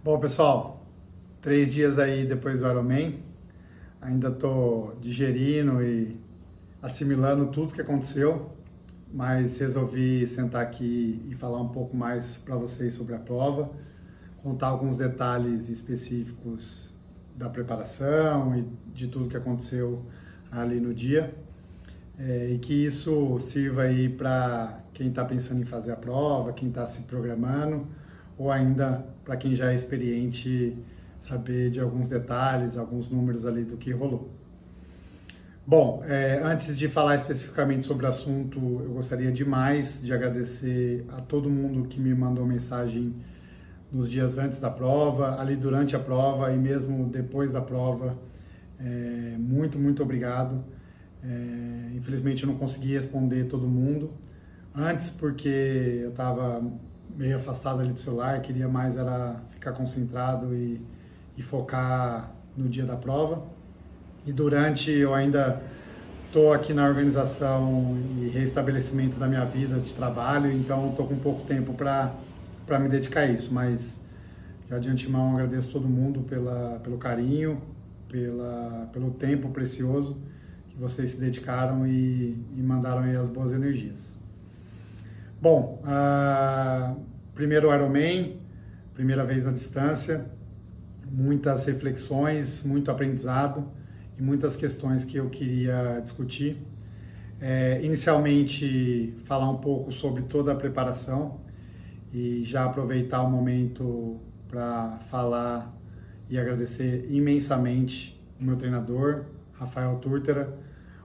Bom, pessoal, 3 dias aí depois do Ironman, ainda estou digerindo e assimilando tudo que aconteceu, mas resolvi sentar aqui e falar um pouco mais para vocês sobre a prova, contar alguns detalhes específicos da preparação e de tudo que aconteceu ali no dia, e que isso sirva aí para quem está pensando em fazer a prova, quem está se programando, ou ainda para quem já é experiente saber de alguns detalhes, alguns números ali do que rolou. Bom, antes de falar especificamente sobre o assunto, eu gostaria demais de agradecer a todo mundo que me mandou mensagem nos dias antes da prova, ali durante a prova e mesmo depois da prova. Muito obrigado. Infelizmente eu não consegui responder todo mundo. Antes porque eu estava meio afastado ali do celular, queria mais era ficar concentrado e focar no dia da prova. E durante eu ainda estou aqui na organização e restabelecimento da minha vida de trabalho, então estou com pouco tempo para me dedicar a isso, mas já de antemão agradeço todo mundo pelo carinho, pelo tempo precioso que vocês se dedicaram e mandaram aí as boas energias. Bom, primeiro Ironman, primeira vez na distância, muitas reflexões, muito aprendizado e muitas questões que eu queria discutir. Inicialmente, falar um pouco sobre toda a preparação e já aproveitar o momento para falar e agradecer imensamente o meu treinador, Rafael Turtera,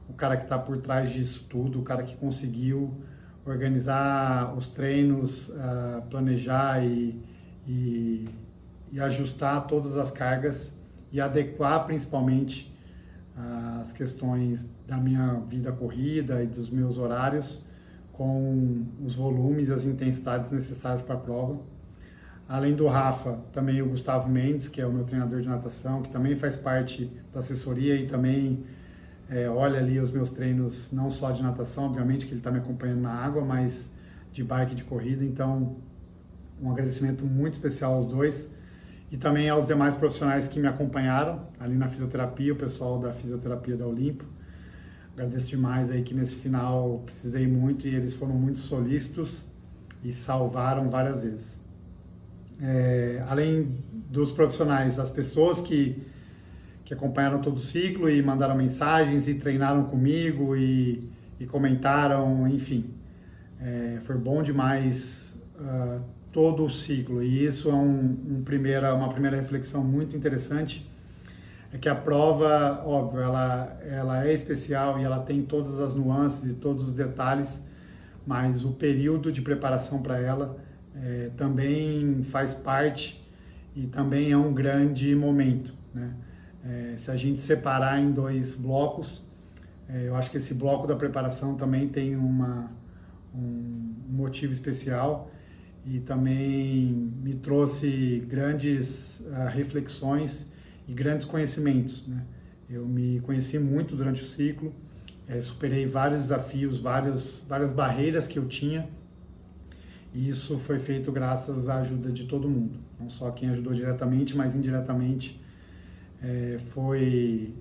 o cara que está por trás disso tudo, o cara que conseguiu organizar os treinos, planejar e ajustar todas as cargas e adequar principalmente as questões da minha vida corrida e dos meus horários com os volumes e as intensidades necessárias para a prova. Além do Rafa, também o Gustavo Mendes, que é o meu treinador de natação, que também faz parte da assessoria e também olha ali os meus treinos, não só de natação, obviamente que ele está me acompanhando na água, mas de bike, de corrida. Então, um agradecimento muito especial aos dois e também aos demais profissionais que me acompanharam ali na fisioterapia, o pessoal da fisioterapia da Olimpo. Agradeço demais aí que nesse final precisei muito e eles foram muito solícitos e salvaram várias vezes. Além dos profissionais, as pessoas que acompanharam todo o ciclo e mandaram mensagens e treinaram comigo e comentaram, enfim. Foi bom demais todo o ciclo e isso é uma primeira reflexão muito interessante, é que a prova, óbvio, ela é especial e ela tem todas as nuances e todos os detalhes, mas o período de preparação para ela também faz parte e também é um grande momento, né? Se a gente separar em 2 blocos, eu acho que esse bloco da preparação também tem um motivo especial e também me trouxe grandes reflexões e grandes conhecimentos, né? Eu me conheci muito durante o ciclo, superei vários desafios, várias barreiras que eu tinha, e isso foi feito graças à ajuda de todo mundo, não só quem ajudou diretamente, mas indiretamente. Foi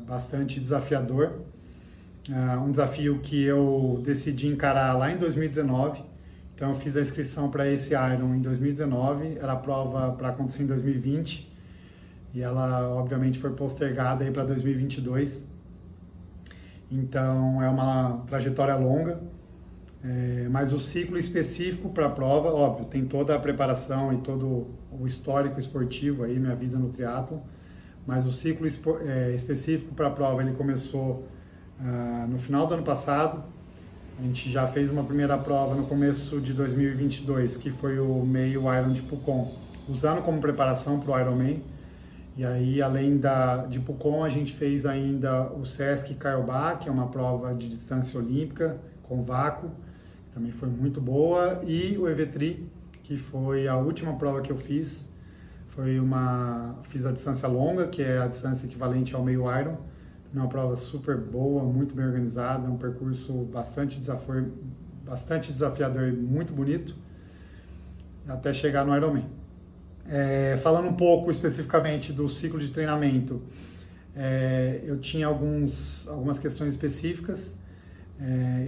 bastante desafiador, um desafio que eu decidi encarar lá em 2019, então eu fiz a inscrição para esse Iron em 2019, era a prova para acontecer em 2020 e ela obviamente foi postergada aí para 2022, então é uma trajetória longa, mas o ciclo específico para a prova, óbvio, tem toda a preparação e todo o histórico esportivo aí, minha vida no triatlon, mas o ciclo específico para a prova ele começou no final do ano passado. A gente já fez uma primeira prova no começo de 2022, que foi o meio Iron de Pucón, usando como preparação para o Ironman. E aí, além de Pucón, a gente fez ainda o Sesc Caiobá, que é uma prova de distância olímpica com vácuo, também foi muito boa, e o EVTRI, que foi a última prova que eu fiz. Fiz a distância longa, que é a distância equivalente ao meio Iron. É uma prova super boa, muito bem organizada, um percurso bastante desafiador e muito bonito, até chegar no Ironman. Falando um pouco especificamente do ciclo de treinamento, eu tinha algumas questões específicas.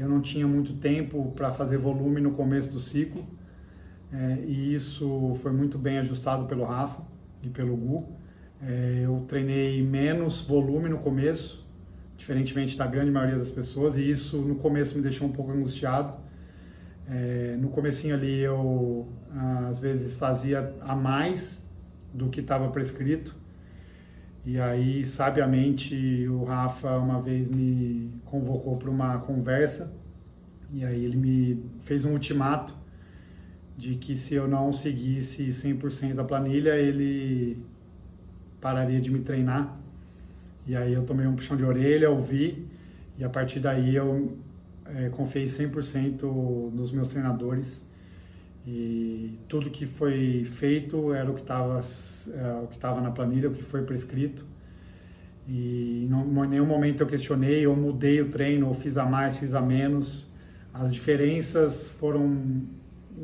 Eu não tinha muito tempo para fazer volume no começo do ciclo, e isso foi muito bem ajustado pelo Rafa e pelo Gu. Eu treinei menos volume no começo, diferentemente da grande maioria das pessoas, e isso no começo me deixou um pouco angustiado. No comecinho ali eu às vezes fazia a mais do que estava prescrito, e aí sabiamente o Rafa uma vez me convocou para uma conversa, e aí ele me fez um ultimato de que se eu não seguisse 100% a planilha, ele pararia de me treinar. E aí eu tomei um puxão de orelha, ouvi, e a partir daí eu confiei 100% nos meus treinadores, e tudo que foi feito era o que estava na planilha, o que foi prescrito, e em nenhum momento eu questionei ou mudei o treino, ou fiz a mais, fiz a menos. As diferenças foram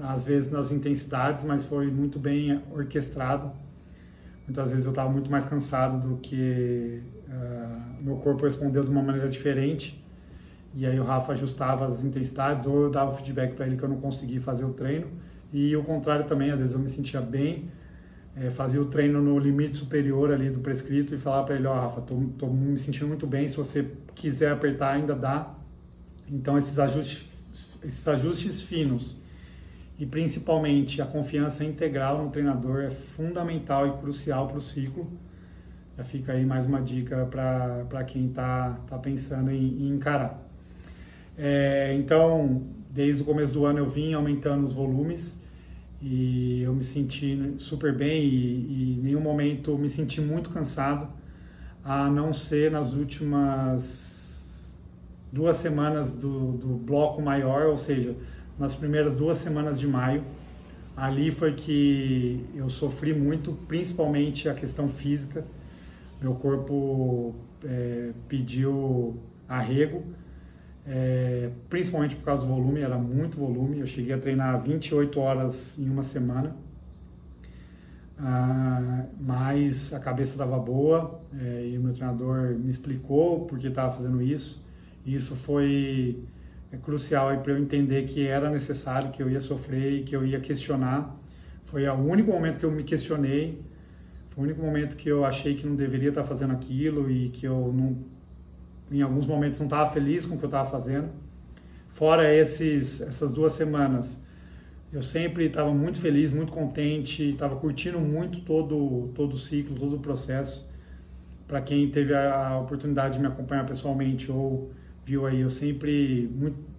às vezes nas intensidades, mas foi muito bem orquestrado. Muitas vezes eu estava muito mais cansado do que meu corpo respondeu de uma maneira diferente, e aí o Rafa ajustava as intensidades, ou eu dava o feedback para ele que eu não consegui fazer o treino, e o contrário também. Às vezes eu me sentia bem, fazia o treino no limite superior ali do prescrito e falava para ele: ó, Rafa, tô me sentindo muito bem, se você quiser apertar ainda dá. Então esses ajustes finos e principalmente a confiança integral no treinador é fundamental e crucial para o ciclo. Já fica aí mais uma dica para quem está pensando em encarar. Então, desde o começo do ano eu vim aumentando os volumes, e eu me senti super bem, e em nenhum momento me senti muito cansado, a não ser nas últimas 2 semanas do bloco maior, ou seja, nas primeiras 2 semanas de maio. Ali foi que eu sofri muito, principalmente a questão física. Meu corpo pediu arrego, principalmente por causa do volume, era muito volume. Eu cheguei a treinar 28 horas em uma semana, mas a cabeça estava boa, e o meu treinador me explicou por que estava fazendo isso, e isso foi crucial para eu entender que era necessário, que eu ia sofrer e que eu ia questionar. Foi o único momento que eu me questionei, foi o único momento que eu achei que não deveria estar fazendo aquilo, e que eu não, em alguns momentos não estava feliz com o que eu estava fazendo. Fora essas 2 semanas, eu sempre estava muito feliz, muito contente, estava curtindo muito todo o ciclo, todo o processo. Para quem teve a oportunidade de me acompanhar pessoalmente ou viu aí, eu sempre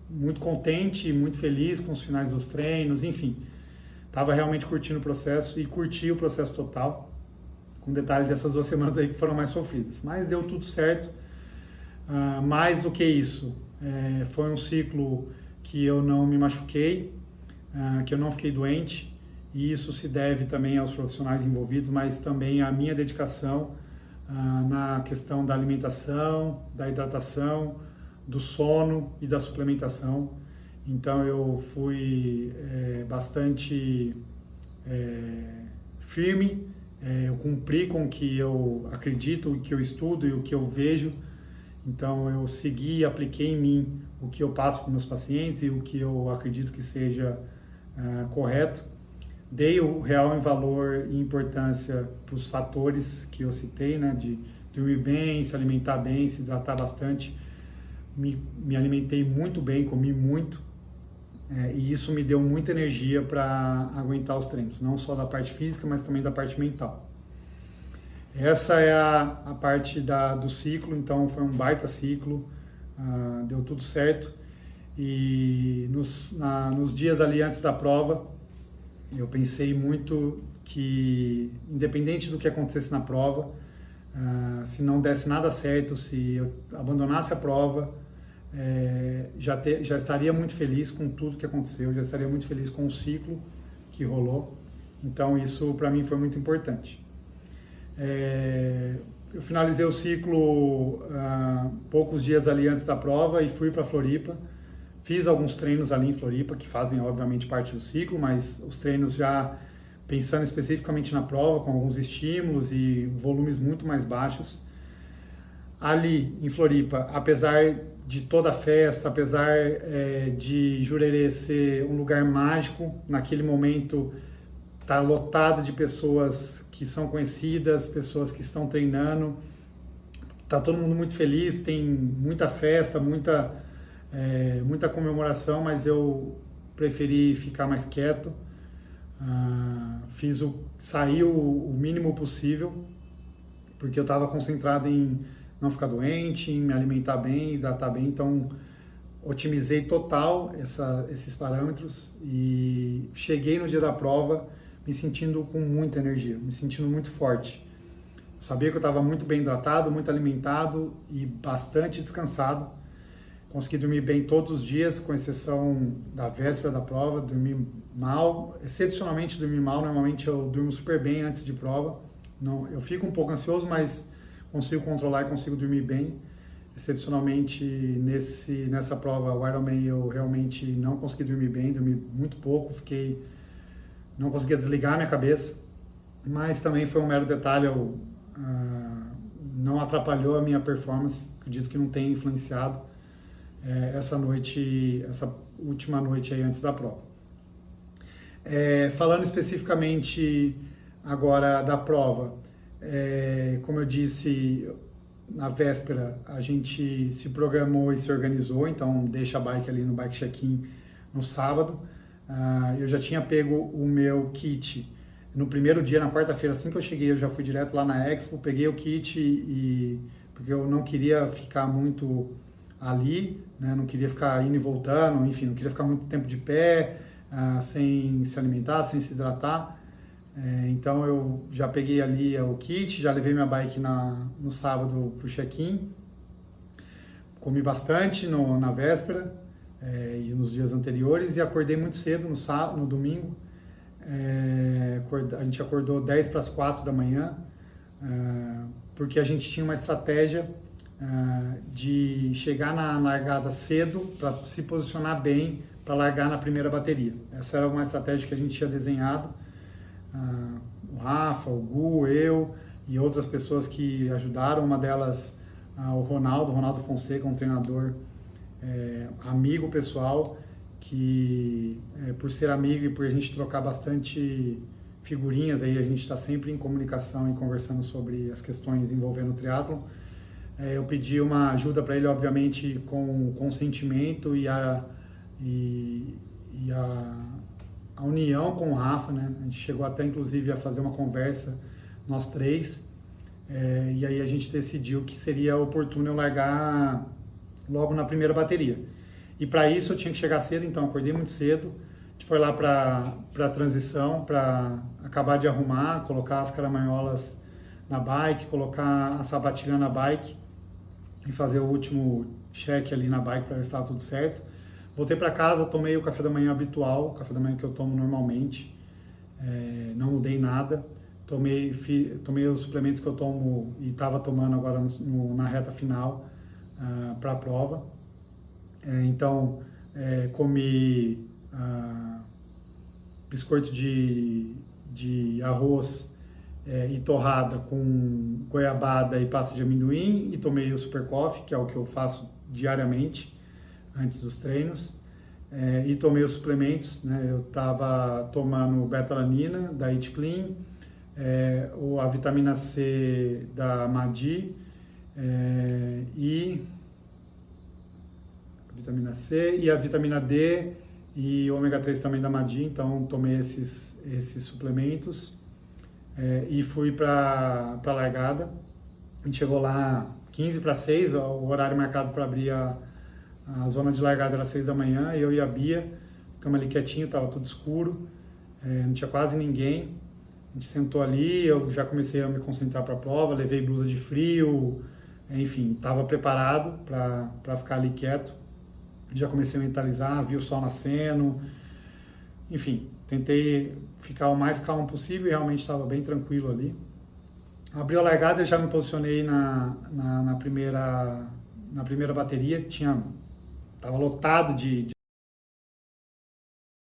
muito contente, muito feliz com os finais dos treinos, enfim. Estava realmente curtindo o processo, e curti o processo total, com detalhe dessas 2 semanas aí que foram mais sofridas. Mas deu tudo certo. Mais do que isso, foi um ciclo que eu não me machuquei, que eu não fiquei doente, e isso se deve também aos profissionais envolvidos, mas também à minha dedicação na questão da alimentação, da hidratação, do sono e da suplementação. Então eu fui bastante firme, eu cumpri com o que eu acredito, o que eu estudo e o que eu vejo. Então eu segui e apliquei em mim o que eu passo para os meus pacientes e o que eu acredito que seja correto. Dei o real em valor e importância para os fatores que eu citei, né, de dormir bem, se alimentar bem, se hidratar bastante. Me alimentei muito bem, comi muito, e isso me deu muita energia para aguentar os treinos, não só da parte física, mas também da parte mental. Essa é a parte do ciclo. Então foi um baita ciclo, deu tudo certo, e nos dias ali antes da prova, eu pensei muito que, independente do que acontecesse na prova, se não desse nada certo, se eu abandonasse a prova, já estaria muito feliz com tudo que aconteceu, já estaria muito feliz com o ciclo que rolou. Então isso para mim foi muito importante. Eu finalizei o ciclo poucos dias ali antes da prova e fui para Floripa. Fiz alguns treinos ali em Floripa, que fazem obviamente parte do ciclo, mas os treinos já pensando especificamente na prova, com alguns estímulos e volumes muito mais baixos. Ali em Floripa, apesar de toda a festa, apesar de Jurerê ser um lugar mágico, naquele momento está lotado de pessoas que são conhecidas, pessoas que estão treinando, está todo mundo muito feliz, tem muita festa, muita comemoração, mas eu preferi ficar mais quieto. Saí o mínimo possível, porque eu estava concentrado em não ficar doente, em me alimentar bem, hidratar bem, então otimizei total esses parâmetros e cheguei no dia da prova me sentindo com muita energia, me sentindo muito forte. Eu sabia que eu estava muito bem hidratado, muito alimentado e bastante descansado. Consegui dormir bem todos os dias, com exceção da véspera da prova, dormi mal, excepcionalmente dormi mal, normalmente eu durmo super bem antes de prova. Não, eu fico um pouco ansioso, mas consigo controlar e consigo dormir bem. Excepcionalmente nessa prova, o Ironman, eu realmente não consegui dormir bem, dormi muito pouco, não conseguia desligar minha cabeça, mas também foi um mero detalhe, não atrapalhou a minha performance, acredito que não tenha influenciado essa última noite aí antes da prova. Falando especificamente agora da prova, como eu disse, na véspera a gente se programou e se organizou, então deixa a bike ali no bike check-in no sábado. Eu já tinha pego o meu kit no primeiro dia, na quarta-feira, assim que eu cheguei, eu já fui direto lá na Expo, peguei o kit porque eu não queria ficar muito ali, né? Não queria ficar indo e voltando, enfim, não queria ficar muito tempo de pé, sem se alimentar, sem se hidratar. Então eu já peguei ali o kit, já levei minha bike no sábado para o check-in, comi bastante na véspera e nos dias anteriores e acordei muito cedo no domingo. A gente acordou 10 para as 4 da manhã, porque a gente tinha uma estratégia de chegar na largada cedo para se posicionar bem para largar na primeira bateria. Essa era uma estratégia que a gente tinha desenhado. O Rafa, o Gu, eu e outras pessoas que ajudaram, uma delas o Ronaldo Fonseca, um treinador amigo pessoal, que por ser amigo e por a gente trocar bastante figurinhas, aí a gente está sempre em comunicação e conversando sobre as questões envolvendo o triatlon. Eu pedi uma ajuda para ele, obviamente, com consentimento e a união com o Rafa, né? A gente chegou até, inclusive, a fazer uma conversa, nós três, e aí a gente decidiu que seria oportuno eu largar logo na primeira bateria. E para isso eu tinha que chegar cedo, então acordei muito cedo, a gente foi lá para a transição, para acabar de arrumar, colocar as caramanholas na bike, colocar a sapatilha na bike e fazer o último check ali na bike para ver se estava tudo certo. Voltei para casa, tomei o café da manhã habitual, o café da manhã que eu tomo normalmente, não mudei nada. Tomei os suplementos que eu tomo e estava tomando agora na reta final para a prova. Então, comi biscoito de arroz e torrada com goiabada e pasta de amendoim e tomei o Super Coffee, que é o que eu faço diariamente antes dos treinos, e tomei os suplementos, né? Eu estava tomando betalanina da Eat Clean, a vitamina C da Madi, e a vitamina C e a vitamina D e o ômega 3 também da Madi, então tomei esses suplementos e fui para a largada. A gente chegou lá 15 para 6, o horário marcado para abrir a zona de largada era 6 da manhã, eu e a Bia ficamos ali quietinho, estava tudo escuro, não tinha quase ninguém. A gente sentou ali, eu já comecei a me concentrar para a prova, levei blusa de frio, enfim, estava preparado para ficar ali quieto. Já comecei a mentalizar, vi o sol nascendo, enfim, tentei ficar o mais calmo possível e realmente estava bem tranquilo ali. Abriu a largada, eu já me posicionei na primeira bateria, estava lotado de